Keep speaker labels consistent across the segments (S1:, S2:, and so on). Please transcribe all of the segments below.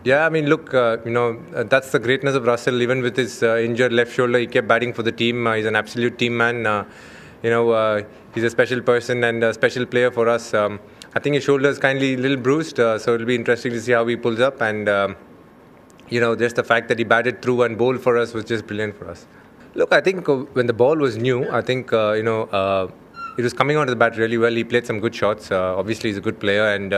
S1: Yeah, I mean, look, that's the greatness of Russell. Even with his injured left shoulder, he kept batting for the team. He's an absolute team man. You know, he's a special person and a special player for us. I think his shoulder is kindly a little bruised, so it'll be interesting to see how he pulls up. And just the fact that he batted through and bowled for us was just brilliant for us. Look, I think when the ball was new, I think it was coming onto the bat really well. He played some good shots. Obviously, he's a good player, and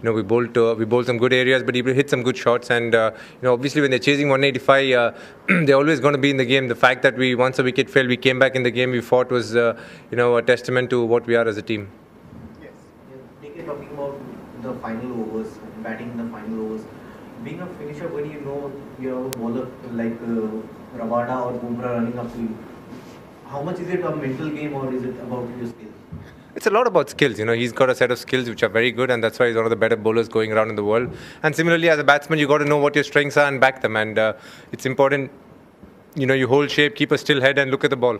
S1: we bowled some good areas, but he hit some good shots. And obviously, when they're chasing 185, they're always going to be in the game. The fact that we once a wicket fell, we came back in the game, we fought was a testament to what we are as a team.
S2: Yes. Take talking about the final overs, batting in the final overs. Being a finisher, when you have a bowler like Rabada or Bumrah running up to you, how much is it a mental game or is it about your skills?
S1: It's a lot about skills. He's got a set of skills which are very good, and that's why he's one of the better bowlers going around in the world. And similarly, as a batsman, you got to know what your strengths are and back them. And it's important, you hold shape, keep a still head, and look at the ball.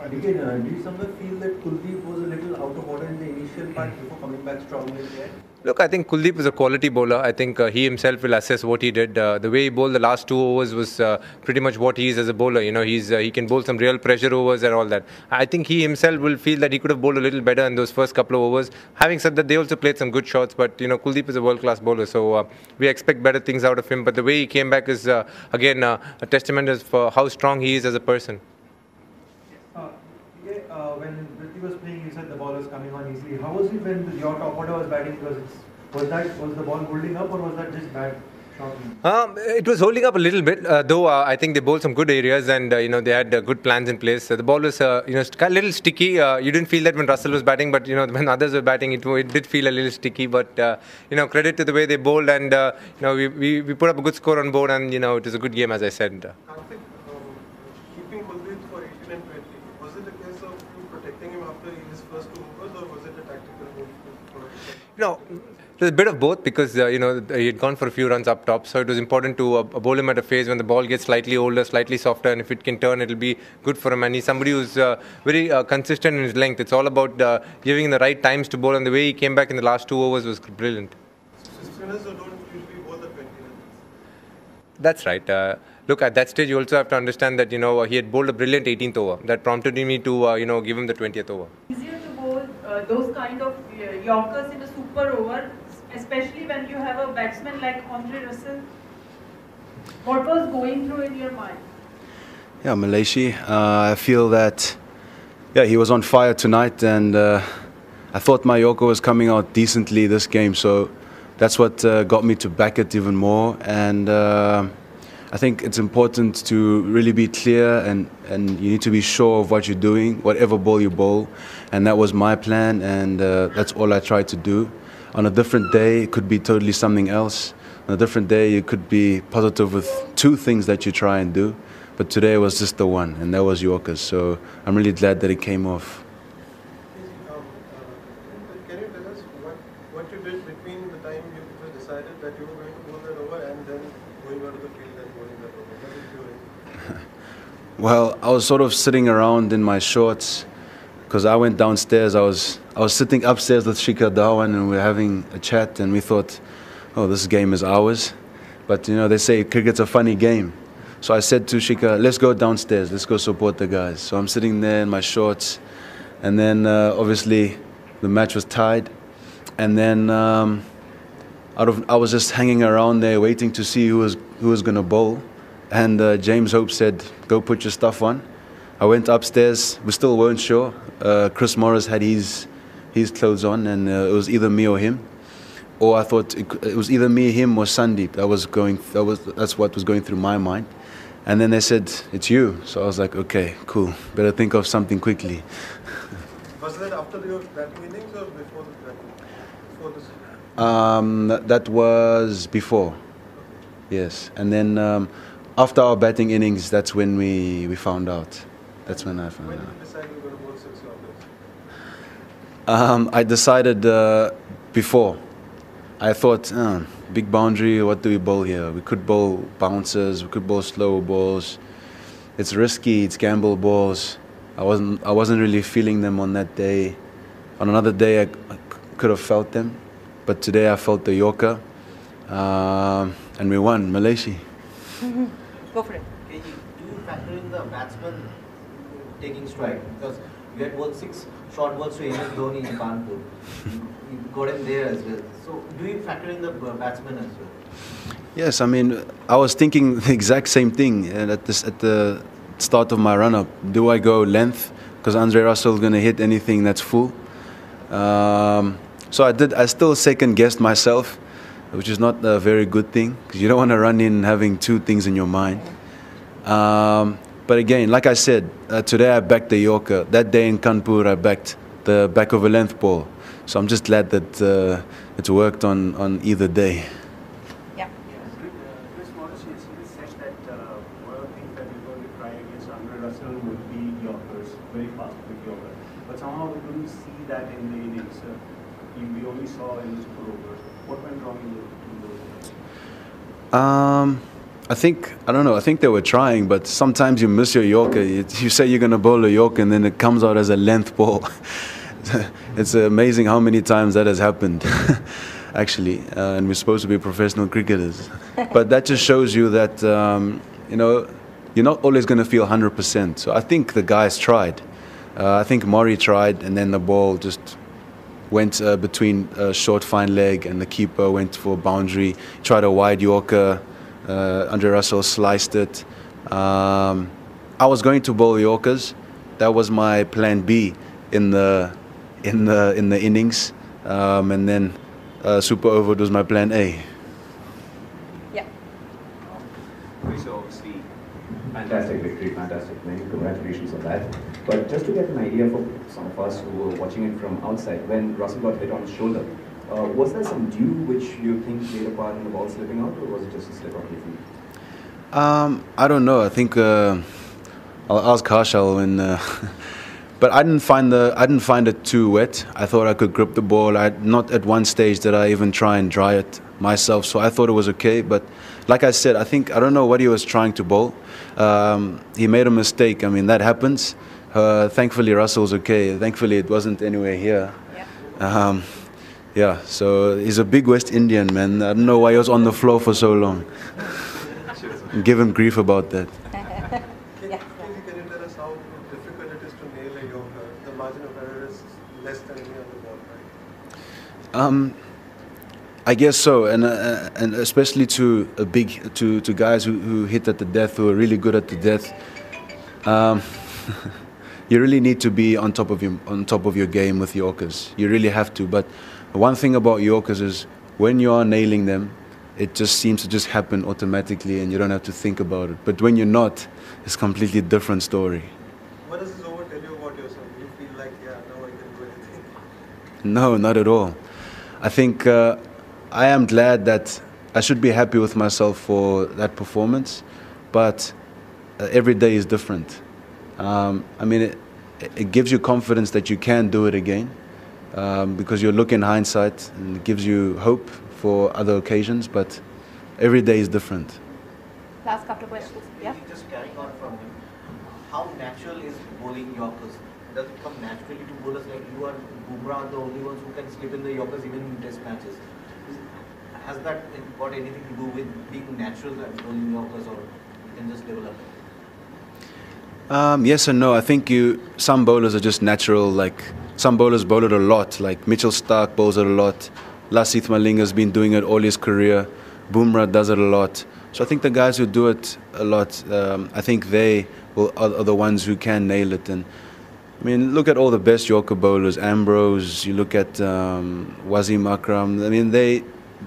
S3: Again, do you somewhere feel that Kuldeep was a little out of order in the initial part before coming back strongly in the end?
S1: Look, I think Kuldeep is a quality bowler. I think he himself will assess what he did. The way he bowled the last 2 overs was pretty much what he is as a bowler. He can bowl some real pressure overs and all that. I think he himself will feel that he could have bowled a little better in those first couple of overs. Having said that, they also played some good shots. But Kuldeep is a world-class bowler, so we expect better things out of him. But the way he came back is again a testament for how strong he is as a person.
S3: When Prithvi was playing, you said the ball was coming on easily. How was it when your top order was batting? Was the ball holding up or was that just bad shot?
S1: It was holding up a little bit, though I think they bowled some good areas and they had good plans in place. The ball was a little sticky. You didn't feel that when Russell was batting, but when others were batting, it did feel a little sticky. But credit to the way they bowled, and we put up a good score on board, and it was a good game, as I said.
S4: Kartik, keeping Kuldeep for 18 and 20, was it a case of you protecting him after his first 2 overs, or was it a tactical move?
S1: It was a bit of both because he had gone for a few runs up top, so it was important to bowl him at a phase when the ball gets slightly older, slightly softer, and if it can turn, it'll be good for him. And he's somebody who's very consistent in his length. It's all about giving him the right times to bowl, and the way he came back in the last 2 overs was brilliant.
S4: Spinners don't usually bowl the 20 runs.
S1: That's right. Look, at that stage, you also have to understand that he had bowled a brilliant 18th over. That prompted me to give him the 20th over.
S5: Easier to bowl those kind of Yorkers in a super over, especially when you have a batsman like Andre Russell. What was going through in your mind?
S6: Yeah, Malaysia. I feel that he was on fire tonight, and I thought my Yorker was coming out decently this game, so that's what got me to back it even more. And I think it's important to really be clear and you need to be sure of what you're doing, whatever ball you bowl. And that was my plan, and that's all I tried to do. On a different day, it could be totally something else. On a different day, you could be positive with 2 things that you try and do. But today was just the one, and that was Yorkers. So I'm really glad that it came off.
S4: Can you tell us what you did between the time you decided that you were going to bowl that over and then going out of the field and bowling that over? What did you do?
S6: Well, I was sort of sitting around in my shorts because I went downstairs. I was sitting upstairs with Shikhar Dhawan, and we were having a chat, and we thought, oh, this game is ours. But they say cricket's a funny game. So I said to Shikhar, let's go downstairs, let's go support the guys. So I'm sitting there in my shorts, and then obviously the match was tied, and then I was just hanging around there waiting to see who was going to bowl, and James Hope said, go put your stuff on. I went upstairs, we still weren't sure. Chris Morris had his clothes on, and it was either me or him. Or I thought it was either me, him, or Sandeep. That's what was going through my mind. And then they said, it's you. So I was like, okay, cool. Better think of something quickly.
S4: Was that after your batting innings or before the batting?
S6: That was before. Yes. And then after our batting innings, that's when we found out. That's when I found out.
S4: When did you decide you were going to bowl 6 Yorkers?
S6: I decided before. I thought, big boundary, what do we bowl here? We could bowl bouncers, we could bowl slow balls. It's risky, it's gamble balls. I wasn't really feeling them on that day. On another day, I could have felt them. But today I felt the Yorker. and we won, Malaysia.
S5: Go for it.
S2: Okay, do you factor in the batsman taking strike? Because you had bowled 6 short balls to MS Dhoni in Kanpur. You got him there as well. So do you factor in the batsman as well?
S6: Yes, I mean, I was thinking the exact same thing at the start of my run-up. Do I go length? Because Andre Russell's going to hit anything that's full. So I did. I still second-guessed myself, which is not a very good thing, because you don't want to run in having 2 things in your mind. But again, like I said, today I backed the Yorker. That day in Kanpur, I backed the back of a length ball. So I'm just glad that it's worked on either day.
S5: Yeah.
S7: Chris Morris yesterday said that one of the things that we're going to try against Andre Russell would be Yorkers, very fast quick Yorker. But somehow we couldn't see that in the innings. We only saw in the super over. What went wrong in those?
S6: I don't know, I think they were trying, but sometimes you miss your Yorker. You say you're going to bowl a Yorker and then it comes out as a length ball. It's amazing how many times that has happened, actually. And we're supposed to be professional cricketers. But that just shows you that, you know, you're not always going to feel 100%. So I think the guys tried. I think Murray tried, and then the ball just went between a short fine leg, and the keeper went for a boundary. Tried a wide Yorker. Andre Russell sliced it. I was going to bowl Yorkers. That was my plan B in the innings, and then super over was my plan A.
S5: Yeah.
S8: So obviously, fantastic victory, fantastic win. Congratulations on that. But just to get an idea for some of us who were watching it from outside, when Russell got hit on his shoulder, was there some dew which you think played a part in the ball slipping out, or was it just a slip of your feet?
S6: I don't know. I think I'll ask Harshal when. But I didn't find it too wet. I thought I could grip the ball. Not at one stage did I even try and dry it myself. So I thought it was okay. But like I said, I don't know what he was trying to bowl. He made a mistake. I mean, that happens. Thankfully, Russell's okay. Thankfully, it wasn't anywhere here.
S5: Yeah.
S6: Yeah, so he's a big West Indian, man. I don't know why he was on the floor for so long. Give him grief about that.
S5: Yeah.
S4: Can you tell us how difficult it is to nail a Yorker? The margin of error is less than any other ball, right?
S6: I guess so, and especially to guys who hit at the death, who are really good at the death. You really need to be on top of your game with Yorkers. You really have to. But one thing about Yorkers is when you are nailing them, it just seems to just happen automatically, and you don't have to think about it. But when you're not, it's a completely different story.
S4: What does this over tell you about yourself? You feel like, yeah, now I can do anything?
S6: No, not at all. I think I am glad that I should be happy with myself for that performance, but every day is different. I mean, it gives you confidence that you can do it again, because you look in hindsight, and it gives you hope for other occasions, but every day is different.
S5: Last couple of questions. Yeah.
S2: Just carrying on from him, how natural is bowling Yorkers? Does it come naturally to bowlers like you and Bumrah are the only ones who can slip in the Yorkers even in test matches? Has that got anything to do with being natural at bowling Yorkers, or you can just develop it?
S6: Yes and no. I think some bowlers are just natural. Like some bowlers bowl it a lot. Like Mitchell Starc bowls it a lot. Lasith Malinga's been doing it all his career. Bumrah does it a lot. So I think the guys who do it a lot, I think they are the ones who can nail it. And I mean, look at all the best Yorker bowlers. Ambrose. You look at Wasim Akram. I mean,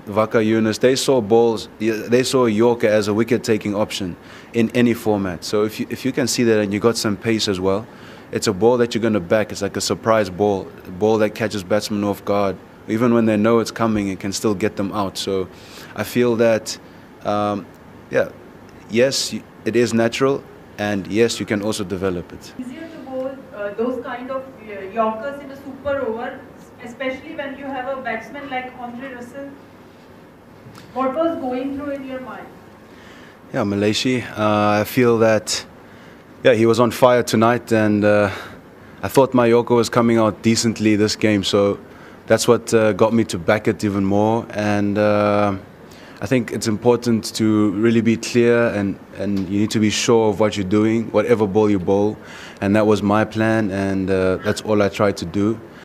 S6: Waqar Younis, they saw balls. They saw a Yorker as a wicket-taking option in any format. So if you can see that, and you got some pace as well, it's a ball that you're going to back. It's like a surprise ball, a ball that catches batsmen off guard. Even when they know it's coming, it can still get them out. So I feel that, yes, it is natural, and yes, you can also develop it.
S5: Easier to bowl those kind of Yorkers in a super over, especially when you have a batsman like Andre Russell. What was going through in your mind?
S6: Yeah, Malaysia. I feel that, he was on fire tonight, and I thought my Yorker was coming out decently this game, so that's what got me to back it even more. And I I think it's important to really be clear and you need to be sure of what you're doing, whatever ball you bowl. And that was my plan, and that's all I tried to do.